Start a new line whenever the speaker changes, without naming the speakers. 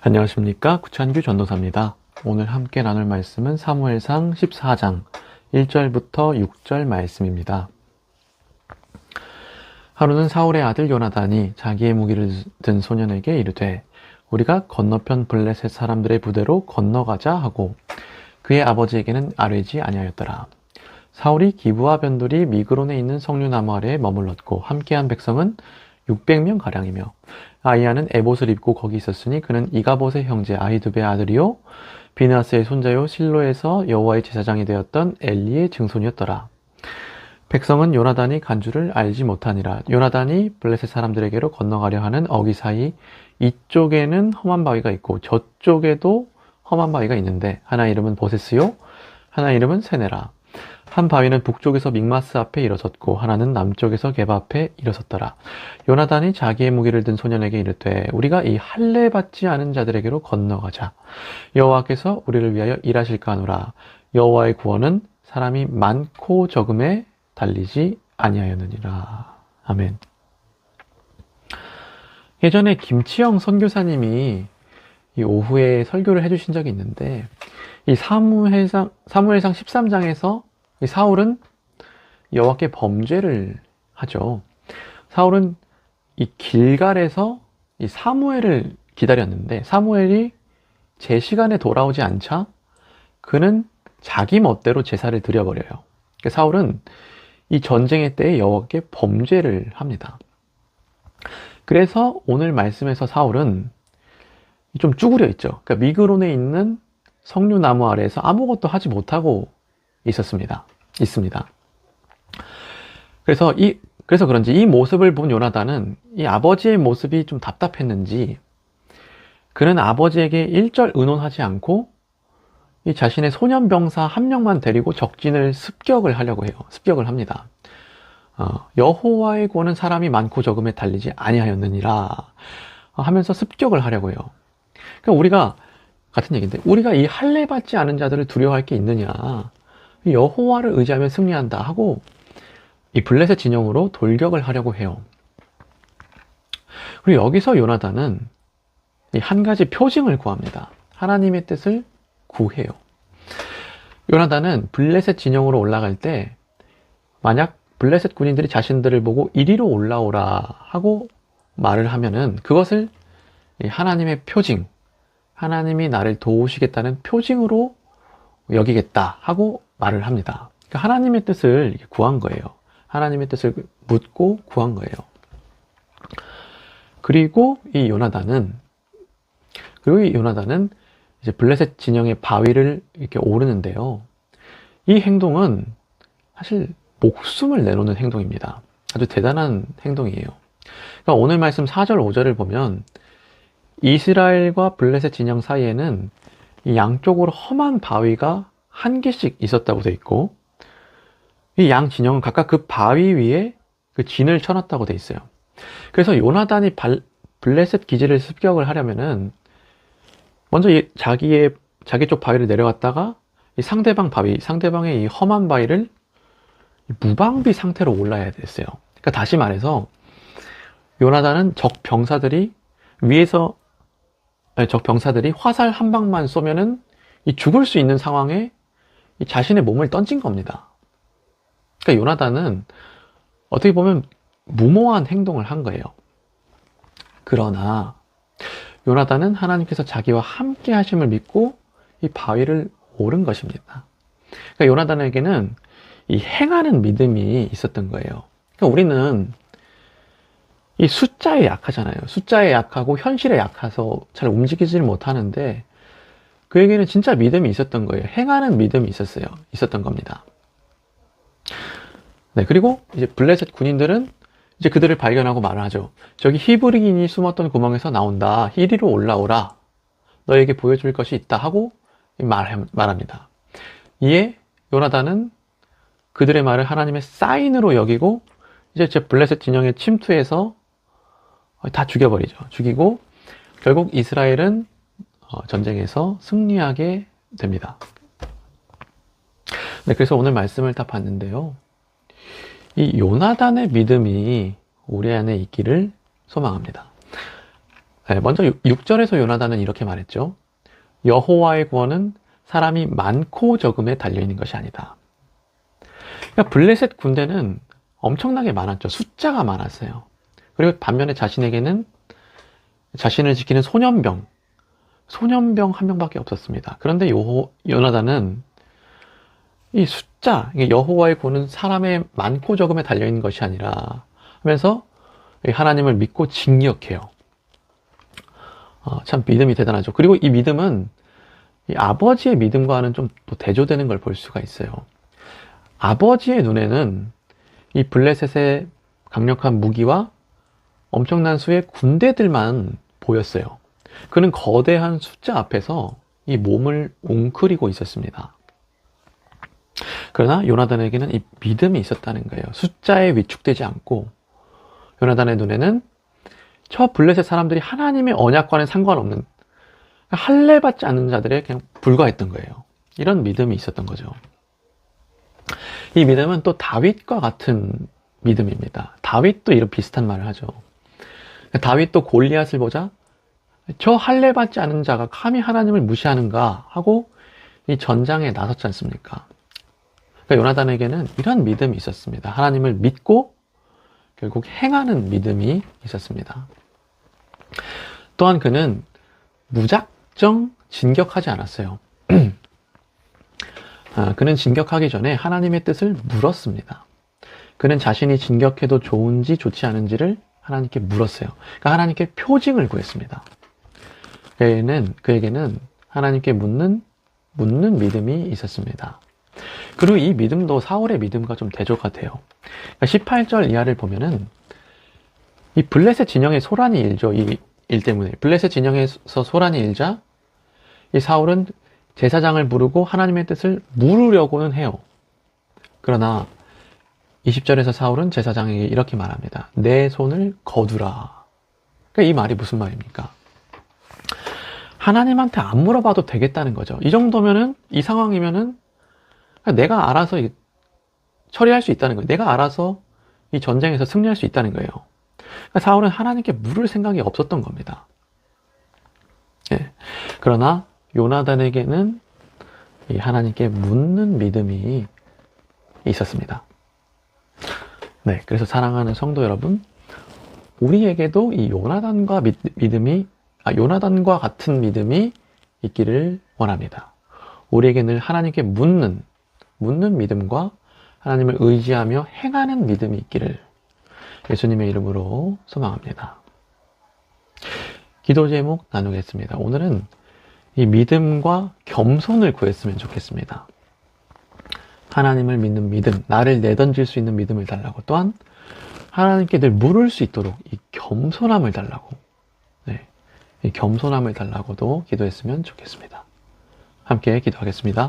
안녕하십니까, 구찬규 전도사입니다. 오늘 함께 나눌 말씀은 사무엘상 14장 1절부터 6절 말씀입니다. 하루는 사울의 아들 요나단이 자기의 무기를 든 소년에게 이르되 우리가 건너편 블레셋 사람들의 부대로 건너가자 하고 그의 아버지에게는 아뢰지 아니하였더라. 사울이 기브와 변돌이 미그론에 있는 석류나무 아래에 머물렀고 함께한 백성은 600명 가량이며 아이야는 에봇을 입고 거기 있었으니 그는 이가봇의 형제 아히두베의 아들이요 비느하스의 손자요 실로에서 여호와의 제사장이 되었던 엘리의 증손이었더라. 백성은 요나단이 간 줄을 알지 못하니라. 요나단이 블레셋 사람들에게로 건너가려 하는 어기 사이 이쪽에는 험한 바위가 있고 저쪽에도 험한 바위가 있는데 하나 이름은 보세스요 하나 이름은 세네라. 한 바위는 북쪽에서 믹마스 앞에 일어섰고 하나는 남쪽에서 게바 앞에 일어섰더라. 요나단이 자기의 무기를 든 소년에게 이르되 우리가 이 할례 받지 않은 자들에게로 건너가자. 여호와께서 우리를 위하여 일하실까 하노라. 여호와의 구원은 사람이 많고 적음에 달리지 아니하였느니라. 아멘. 예전에 김치영 선교사님이 이 오후에 설교를 해주신 적이 있는데 이 사무엘상 13장에서 이 사울은 여호와께 범죄를 하죠. 사울은 이 길갈에서 이 사무엘을 기다렸는데 사무엘이 제 시간에 돌아오지 않자 그는 자기 멋대로 제사를 드려버려요. 그러니까 사울은 이 전쟁의 때에 여호와께 범죄를 합니다. 그래서 오늘 말씀에서 사울은 좀 쭈그려 있죠. 그러니까 미그론에 있는 석류나무 아래에서 아무것도 하지 못하고 있습니다. 그래서 그런지 이 모습을 본 요나단은 이 아버지의 모습이 좀 답답했는지 그는 아버지에게 일절 의논하지 않고 이 자신의 소년병사 한 명만 데리고 적진을 습격을 하려고 해요. 습격을 합니다. 여호와의 구원은 사람이 많고 적음에 달리지 아니하였느니라 하면서 습격을 하려고 해요. 그러니까 우리가 같은 얘기인데 우리가 이 할례 받지 않은 자들을 두려워할 게 있느냐? 여호와를 의지하면 승리한다 하고 이 블레셋 진영으로 돌격을 하려고 해요. 그리고 여기서 요나단은 한 가지 표징을 구합니다. 하나님의 뜻을 구해요. 요나단은 블레셋 진영으로 올라갈 때 만약 블레셋 군인들이 자신들을 보고 이리로 올라오라 하고 말을 하면은 그것을 하나님의 표징, 하나님이 나를 도우시겠다는 표징으로 여기겠다 하고 말을 합니다. 그러니까 하나님의 뜻을 구한 거예요. 하나님의 뜻을 묻고 구한 거예요. 그리고 이 요나단은 이제 블레셋 진영의 바위를 이렇게 오르는데요. 이 행동은 사실 목숨을 내놓는 행동입니다. 아주 대단한 행동이에요. 그러니까 오늘 말씀 4절, 5절을 보면 이스라엘과 블레셋 진영 사이에는 이 양쪽으로 험한 바위가 한 개씩 있었다고 돼 있고 이 양 진영은 각각 그 바위 위에 그 진을 쳐놨다고 돼 있어요. 그래서 요나단이 블레셋 기지를 습격을 하려면은 먼저 자기 쪽 바위를 내려갔다가 이 상대방의 이 험한 바위를 무방비 상태로 올라야 됐어요. 그러니까 다시 말해서 요나단은 적 병사들이 화살 한 방만 쏘면은 이 죽을 수 있는 상황에 이 자신의 몸을 던진 겁니다. 그러니까 요나단은 어떻게 보면 무모한 행동을 한 거예요. 그러나 요나단은 하나님께서 자기와 함께 하심을 믿고 이 바위를 오른 것입니다. 그러니까 요나단에게는 이 행하는 믿음이 있었던 거예요. 그러니까 우리는 이 숫자에 약하잖아요. 숫자에 약하고 현실에 약해서 잘 움직이지를 못하는데 그에게는 진짜 믿음이 있었던 거예요. 행하는 믿음이 있었던 겁니다. 네, 그리고 이제 블레셋 군인들은 이제 그들을 발견하고 말을 하죠. 저기 히브리인이 숨었던 구멍에서 나온다. 이리로 올라오라. 너에게 보여줄 것이 있다 하고 말합니다. 이에 요나단은 그들의 말을 하나님의 사인으로 여기고 이제 블레셋 진영에 침투해서 다 죽여버리죠. 죽이고 결국 이스라엘은 전쟁에서 승리하게 됩니다. 네, 그래서 오늘 말씀을 다 봤는데요. 이 요나단의 믿음이 우리 안에 있기를 소망합니다. 네, 먼저 6절에서 요나단은 이렇게 말했죠. 여호와의 구원은 사람이 많고 적음에 달려있는 것이 아니다. 그러니까 블레셋 군대는 엄청나게 많았죠. 숫자가 많았어요. 그리고 반면에 자신에게는 자신을 지키는 소년병 한 명밖에 없었습니다. 그런데 요나단은 이 숫자, 여호와의 구원은 사람의 많고 적음에 달려있는 것이 아니라 하면서 하나님을 믿고 진격해요. 참 믿음이 대단하죠. 그리고 이 믿음은 이 아버지의 믿음과는 좀 또 대조되는 걸 볼 수가 있어요. 아버지의 눈에는 이 블레셋의 강력한 무기와 엄청난 수의 군대들만 보였어요. 그는 거대한 숫자 앞에서 이 몸을 웅크리고 있었습니다. 그러나 요나단에게는 이 믿음이 있었다는 거예요. 숫자에 위축되지 않고 요나단의 눈에는 저 블레셋 사람들이 하나님의 언약과는 상관없는 할례받지 않는 자들에 그냥 불과했던 거예요. 이런 믿음이 있었던 거죠. 이 믿음은 또 다윗과 같은 믿음입니다. 다윗도 이런 비슷한 말을 하죠. 다윗도 골리앗을 보자 저 할례받지 않은 자가 감히 하나님을 무시하는가 하고 이 전장에 나섰지 않습니까? 그러니까 요나단에게는 이런 믿음이 있었습니다. 하나님을 믿고 결국 행하는 믿음이 있었습니다. 또한 그는 무작정 진격하지 않았어요. 그는 진격하기 전에 하나님의 뜻을 물었습니다. 그는 자신이 진격해도 좋은지 좋지 않은지를 하나님께 물었어요. 그러니까 하나님께 표징을 구했습니다. 그에게는 하나님께 묻는 믿음이 있었습니다. 그리고 이 믿음도 사울의 믿음과 좀 대조가 돼요. 그러니까 18절 이하를 보면은 이 블레셋 진영에 소란이 일죠. 이 일 때문에 블레셋 진영에서 소란이 일자 이 사울은 제사장을 부르고 하나님의 뜻을 물으려고는 해요. 그러나 20절에서 사울은 제사장에게 이렇게 말합니다. 내 손을 거두라. 그러니까 이 말이 무슨 말입니까? 하나님한테 안 물어봐도 되겠다는 거죠. 이 정도면은, 이 상황이면은 내가 알아서 처리할 수 있다는 거예요. 내가 알아서 이 전쟁에서 승리할 수 있다는 거예요. 그러니까 사울은 하나님께 물을 생각이 없었던 겁니다. 예. 그러나 요나단에게는 이 하나님께 묻는 믿음이 있었습니다. 네, 그래서 사랑하는 성도 여러분, 우리에게도 이 요나단과 요나단과 같은 믿음이 있기를 원합니다. 우리에게 늘 하나님께 묻는 믿음과 하나님을 의지하며 행하는 믿음이 있기를 예수님의 이름으로 소망합니다. 기도 제목 나누겠습니다. 오늘은 이 믿음과 겸손을 구했으면 좋겠습니다. 하나님을 믿는 믿음, 나를 내던질 수 있는 믿음을 달라고, 또한 하나님께 늘 물을 수 있도록 이 겸손함을 달라고, 이 겸손함을 달라고도 기도했으면 좋겠습니다. 함께 기도하겠습니다.